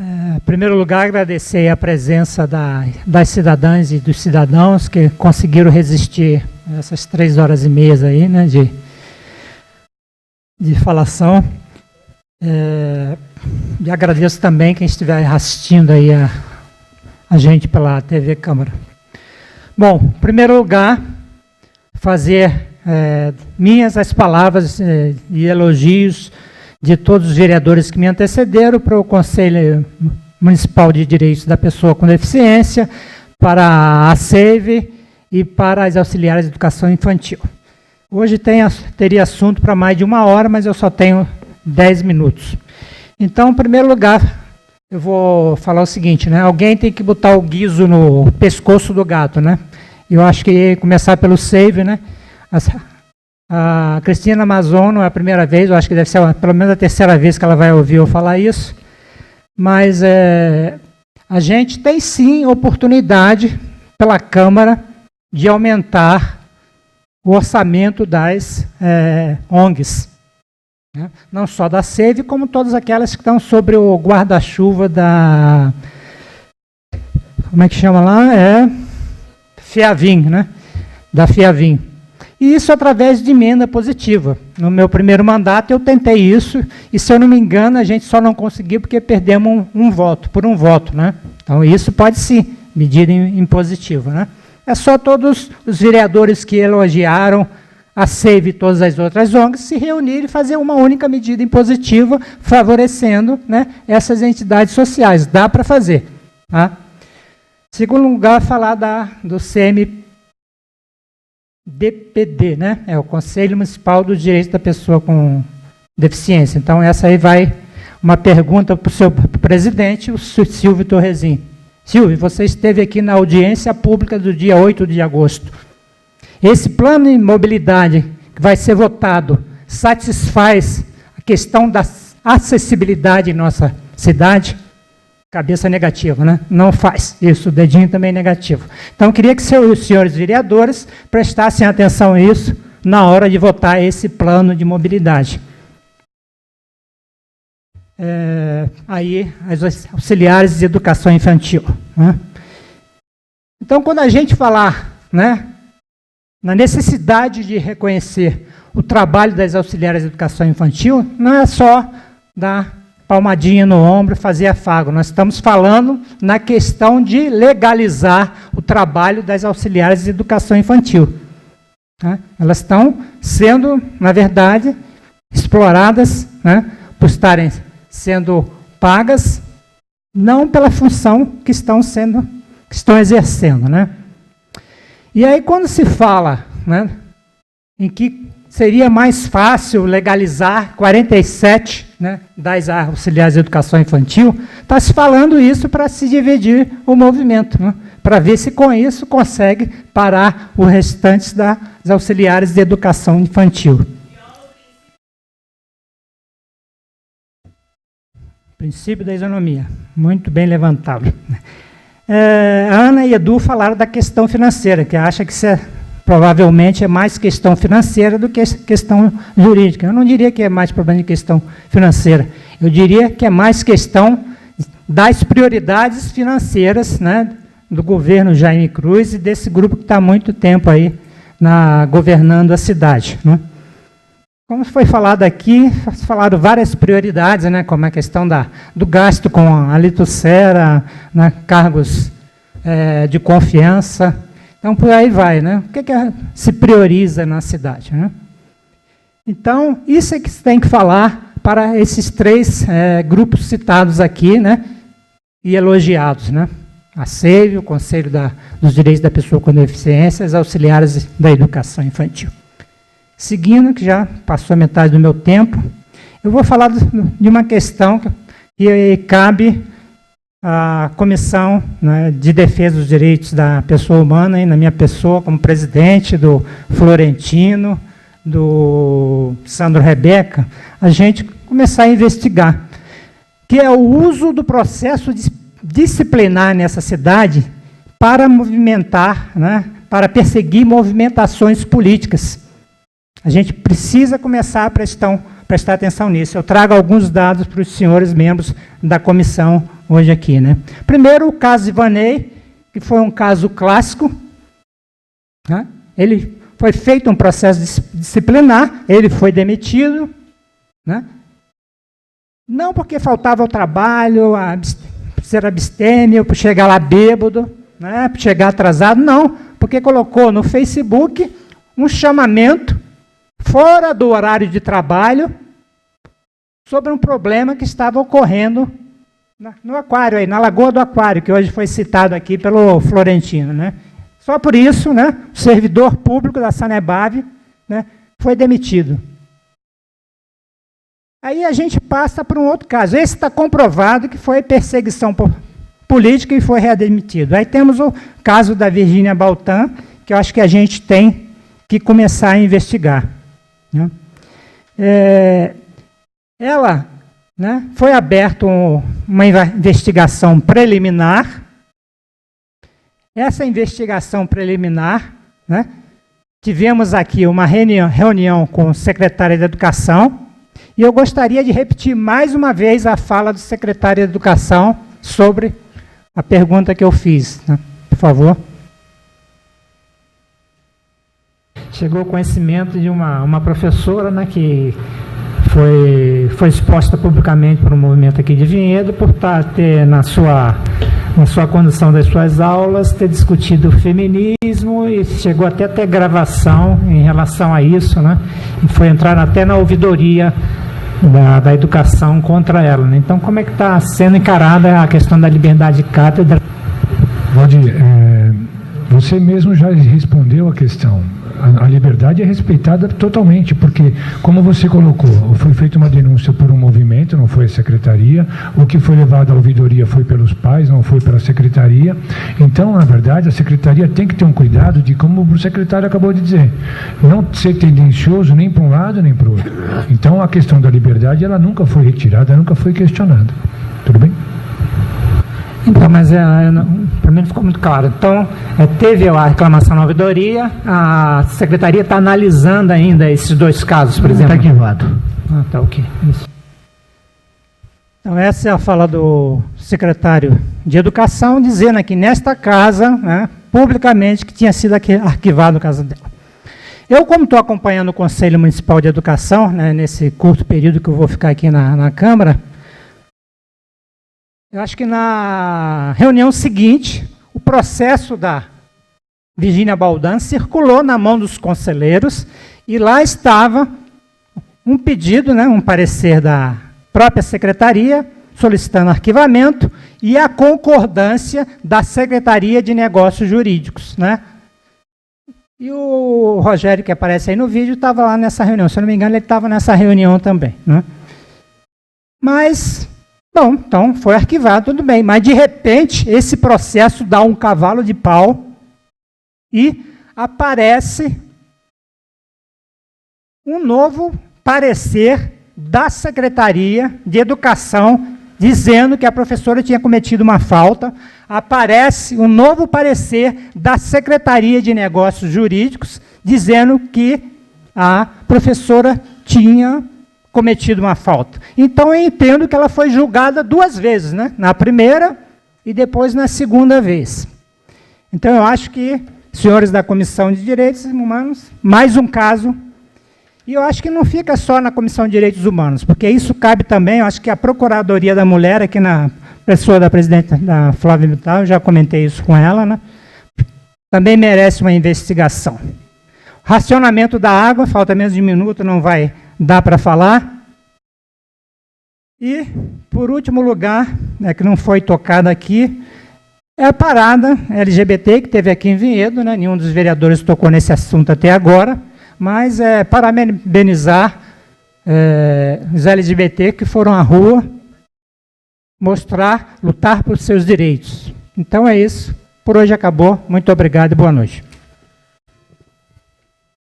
Em primeiro lugar, agradecer a presença das cidadãs e dos cidadãos que conseguiram resistir essas 3 horas e meia aí, né, de falação. E agradeço também quem estiver assistindo aí a gente pela TV Câmara. Bom, em primeiro lugar, fazer minhas as palavras e elogios de todos os vereadores que me antecederam para o Conselho Municipal de Direitos da Pessoa com Deficiência, para a SEIV e para as auxiliares de educação infantil. Hoje teria assunto para mais de 1 hora, mas eu só tenho 10 minutos. Então, em primeiro lugar, eu vou falar o seguinte, né? Alguém tem que botar o guiso no pescoço do gato, né? Eu acho que ia começar pelo SEIV, né? A Cristina Mazon não é a primeira vez, eu acho que deve ser pelo menos a 3ª vez que ela vai ouvir eu falar isso, mas a gente tem sim oportunidade pela Câmara de aumentar o orçamento das ONGs, né? Não só da SEIV, como todas aquelas que estão sobre o guarda-chuva da... Como é que chama lá? FIAVIM, né? Da FIAVIM. E isso através de emenda positiva. No meu primeiro mandato eu tentei isso, e se eu não me engano a gente só não conseguiu porque perdemos um voto, por um voto, né? Então isso pode sim, medida impositiva, né? É só todos os vereadores que elogiaram a SEIV e todas as outras ONGs se reunirem e fazer uma única medida impositiva favorecendo, né, essas entidades sociais. Dá para fazer. Tá? Segundo lugar, falar do CMDPD, né? É o Conselho Municipal do Direito da Pessoa com Deficiência. Então, essa aí vai uma pergunta para o seu presidente, o Silvio Torrezinho. Silvio, você esteve aqui na audiência pública do dia 8 de agosto. Esse plano de mobilidade que vai ser votado satisfaz a questão da acessibilidade em nossa cidade? Cabeça negativa, né? Não faz. Isso, o dedinho também é negativo. Então, eu queria que os senhores vereadores prestassem atenção a isso na hora de votar esse plano de mobilidade. Aí, as auxiliares de educação infantil, né? Então, quando a gente falar, né, na necessidade de reconhecer o trabalho das auxiliares de educação infantil, não é só dar palmadinha no ombro, fazer afago. Nós estamos falando na questão de legalizar o trabalho das auxiliares de educação infantil. Né? Elas estão sendo, na verdade, exploradas, né, por estarem sendo pagas, não pela função que estão exercendo. Né? E aí, quando se fala, né, em que seria mais fácil legalizar 47, né, das auxiliares de educação infantil, está se falando isso para se dividir o movimento, né, para ver se com isso consegue parar os restantes das auxiliares de educação infantil. Princípio da isonomia, muito bem levantado. A Ana e Edu falaram da questão financeira, que acha que provavelmente é mais questão financeira do que questão jurídica. Eu não diria que é mais problema de questão financeira. Eu diria que é mais questão das prioridades financeiras, né, do governo Jaime Cruz e desse grupo que está há muito tempo aí governando a cidade. Né? Como foi falado aqui, falaram várias prioridades, né, como a questão do gasto com a litucera, né, cargos de confiança. Então, por aí vai, né? O que se prioriza na cidade, né? Então, isso é que se tem que falar para esses 3 grupos citados aqui, né? E elogiados, né? A SEIV, o Conselho dos Direitos da Pessoa com Deficiência, as auxiliares da educação infantil. Seguindo, que já passou a metade do meu tempo, eu vou falar de uma questão que cabe à Comissão, né, de Defesa dos Direitos da Pessoa Humana, e na minha pessoa, como presidente, do Florentino, do Sandro Rebeca, a gente começar a investigar, que é o uso do processo disciplinar nessa cidade para movimentar, né, para perseguir movimentações políticas. A gente precisa começar a prestar atenção nisso. Eu trago alguns dados para os senhores membros da Comissão hoje aqui, né? Primeiro, o caso Ivanei, que foi um caso clássico, né? Ele foi feito um processo disciplinar, ele foi demitido, né? Não porque faltava o trabalho, ser abstêmio, por chegar lá bêbado, né? Por chegar atrasado, não, porque colocou no Facebook um chamamento fora do horário de trabalho sobre um problema que estava ocorrendo no aquário, aí, na Lagoa do Aquário, que hoje foi citado aqui pelo Florentino, né? Só por isso, né, o servidor público da Sanebave, né, foi demitido. Aí a gente passa para um outro caso. Esse está comprovado que foi perseguição política e foi readmitido. Aí temos o caso da Virgínia Baltã, que eu acho que a gente tem que começar a investigar, né? Ela, né, foi aberta uma investigação preliminar. Essa investigação preliminar, né, tivemos aqui uma reunião com o secretário de Educação, e eu gostaria de repetir mais uma vez a fala do secretário de Educação sobre a pergunta que eu fiz, né? Por favor. Chegou ao conhecimento de uma professora, né, que foi exposta publicamente por um movimento aqui de Vinhedo, por ter na sua condução das suas aulas, ter discutido o feminismo e chegou até a ter gravação em relação a isso, né? E foi entrar até na ouvidoria da educação contra ela, né? Então, como é que está sendo encarada a questão da liberdade de cátedra? Valdir, você mesmo já respondeu a questão. A liberdade é respeitada totalmente, porque, como você colocou, foi feita uma denúncia por um movimento, não foi a secretaria, o que foi levado à ouvidoria foi pelos pais, não foi pela secretaria. Então, na verdade, a secretaria tem que ter um cuidado de, como o secretário acabou de dizer, não ser tendencioso nem para um lado nem para o outro. Então, a questão da liberdade, ela nunca foi retirada, nunca foi questionada. Tudo bem? Então, mas para mim não ficou muito claro. Então, teve a reclamação na ouvidoria, a secretaria está analisando ainda esses dois casos, por exemplo. Está arquivado. Ah, tá, ok. Isso. Então, essa é a fala do secretário de Educação, dizendo aqui nesta casa, né, publicamente, que tinha sido arquivado o caso dela. Eu, como estou acompanhando o Conselho Municipal de Educação, né, nesse curto período que eu vou ficar aqui na Câmara, eu acho que na reunião seguinte, o processo da Virgínia Baltã circulou na mão dos conselheiros e lá estava um pedido, né, um parecer da própria secretaria, solicitando arquivamento e a concordância da Secretaria de Negócios Jurídicos, né? E o Rogério, que aparece aí no vídeo, estava lá nessa reunião. Se eu não me engano, ele estava nessa reunião também, né? Mas... bom, então foi arquivado, tudo bem, mas de repente esse processo dá um cavalo de pau e aparece um novo parecer da Secretaria de Educação dizendo que a professora tinha cometido uma falta. Aparece um novo parecer da Secretaria de Negócios Jurídicos dizendo que a professora tinha cometido uma falta. Então, eu entendo que ela foi julgada duas vezes, né? Na primeira e depois na segunda vez. Então, eu acho que, senhores da Comissão de Direitos Humanos, mais um caso, e eu acho que não fica só na Comissão de Direitos Humanos, porque isso cabe também, eu acho que a Procuradoria da Mulher, aqui na pessoa da presidente da Flávia Vital, eu já comentei isso com ela, né? Também merece uma investigação. Racionamento da água, falta menos de um minuto, não vai dar para falar. E, por último lugar, que não foi tocado aqui, é a parada LGBT, que teve aqui em Vinhedo, né? Nenhum dos vereadores tocou nesse assunto até agora, mas parabenizar os LGBT que foram à rua mostrar, lutar por seus direitos. Então é isso. Por hoje acabou. Muito obrigado e boa noite.